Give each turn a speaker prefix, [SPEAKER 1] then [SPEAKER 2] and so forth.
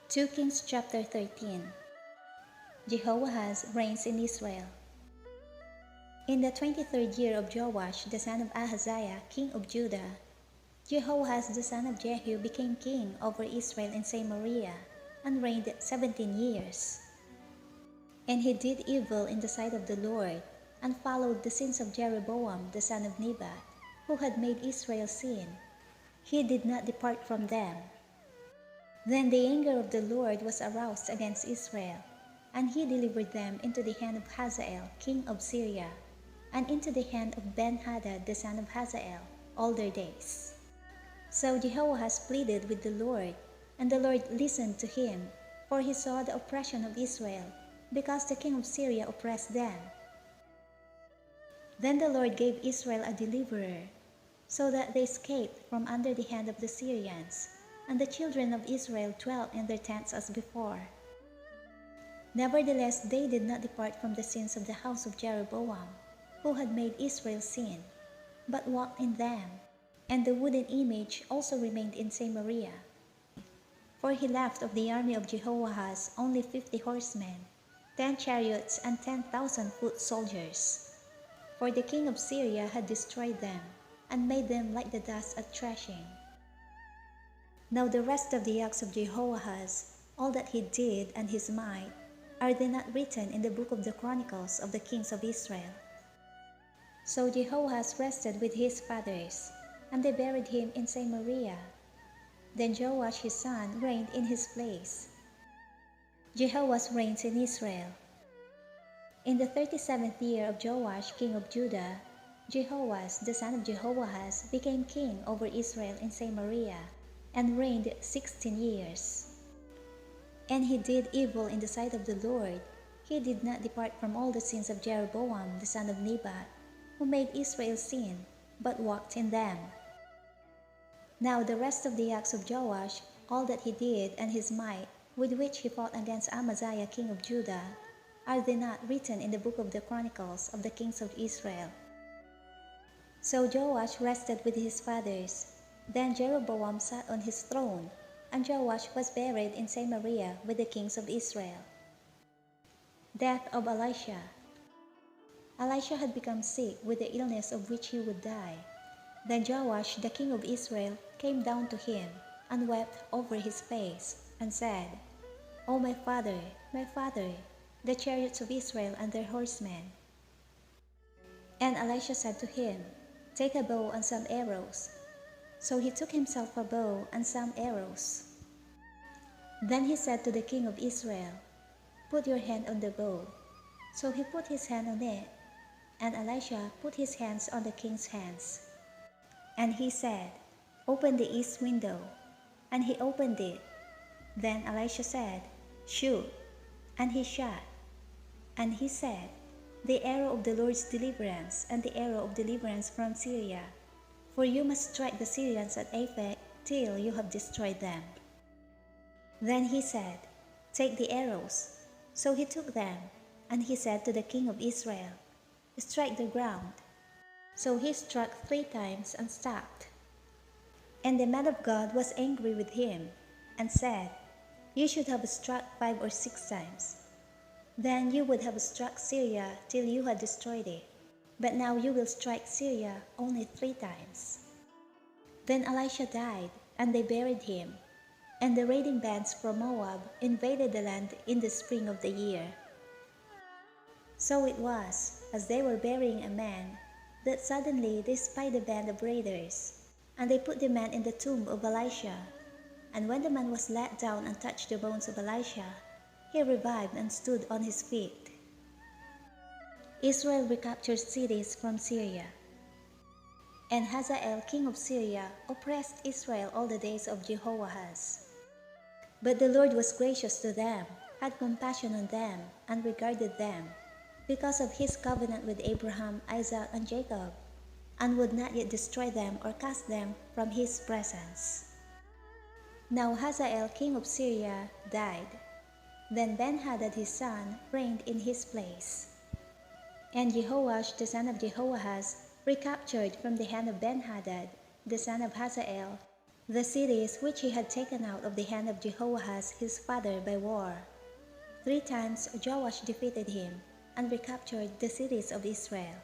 [SPEAKER 1] 2 Kings chapter 13. Jehoahaz reigns in Israel. In the 23rd year of Joash the son of Ahaziah, king of Judah, Jehoahaz the son of Jehu became king over Israel in Samaria, and reigned 17 years. And he did evil in the sight of the Lord, and followed the sins of Jeroboam the son of Nebat, who had made Israel sin. He did not depart from them. Then the anger of the Lord was aroused against Israel, and he delivered them into the hand of Hazael, king of Syria, and into the hand of Ben-Hadad the son of Hazael, all their days. So Jehoahaz pleaded with the Lord, and the Lord listened to him, for he saw the oppression of Israel, because the king of Syria oppressed them. Then the Lord gave Israel a deliverer, so that they escaped from under the hand of the Syrians, and the children of Israel dwelt in their tents as before. Nevertheless, they did not depart from the sins of the house of Jeroboam, who had made Israel sin, but walked in them, and the wooden image also remained in Samaria. For he left of the army of Jehoahaz only 50 horsemen, 10 chariots, and 10,000 foot soldiers. For the king of Syria had destroyed them, and made them like the dust at threshing. Now the rest of the acts of Jehoahaz, all that he did and his might, are they not written in the book of the Chronicles of the kings of Israel? So Jehoahaz rested with his fathers, and they buried him in Samaria. Then Joash his son reigned in his place. Jehoahaz reigns in Israel. In the 37th year of Joash king of Judah, Jehoahaz the son of Jehoahaz became king over Israel in Samaria, and reigned 16 years. And he did evil in the sight of the Lord. He did not depart from all the sins of Jeroboam the son of Nebat, who made Israel sin, but walked in them. Now the rest of the acts of Joash, all that he did and his might, with which he fought against Amaziah king of Judah, are they not written in the book of the Chronicles of the kings of Israel? So Joash rested with his fathers. Then Jeroboam sat on his throne, and Joash was buried in Samaria with the kings of Israel. Death of Elisha. Elisha had become sick with the illness of which he would die. Then Joash the king of Israel came down to him, and wept over his face, and said, O my father, the chariots of Israel and their horsemen. And Elisha said to him, Take a bow and some arrows. So he took himself a bow and some arrows. Then he said to the king of Israel, Put your hand on the bow. So he put his hand on it, and Elisha put his hands on the king's hands. And he said, Open the east window. And he opened it. Then Elisha said, Shoot. And he shot. And he said, The arrow of the Lord's deliverance, and the arrow of deliverance from Syria. For you must strike the Syrians at Aphek till you have destroyed them. Then he said, Take the arrows. So he took them, and he said to the king of Israel, Strike the ground. So he struck 3 times and stopped. And the man of God was angry with him, and said, You should have struck 5 or 6 times. Then you would have struck Syria till you had destroyed it. But now you will strike Syria only 3 times. Then Elisha died, and they buried him. And the raiding bands from Moab invaded the land in the spring of the year. So it was, as they were burying a man, that suddenly they spied a band of raiders, and they put the man in the tomb of Elisha. And when the man was let down and touched the bones of Elisha, he revived and stood on his feet. Israel recaptures cities from Syria. And Hazael king of Syria oppressed Israel all the days of Jehoahaz. But the Lord was gracious to them, had compassion on them, and regarded them, because of his covenant with Abraham, Isaac, and Jacob, and would not yet destroy them or cast them from his presence. Now Hazael king of Syria died. Then Ben-Hadad his son reigned in his place. And Jehoash the son of Jehoahaz recaptured from the hand of Ben-Hadad, the son of Hazael, the cities which he had taken out of the hand of Jehoahaz his father by war. 3 times Joash defeated him and recaptured the cities of Israel.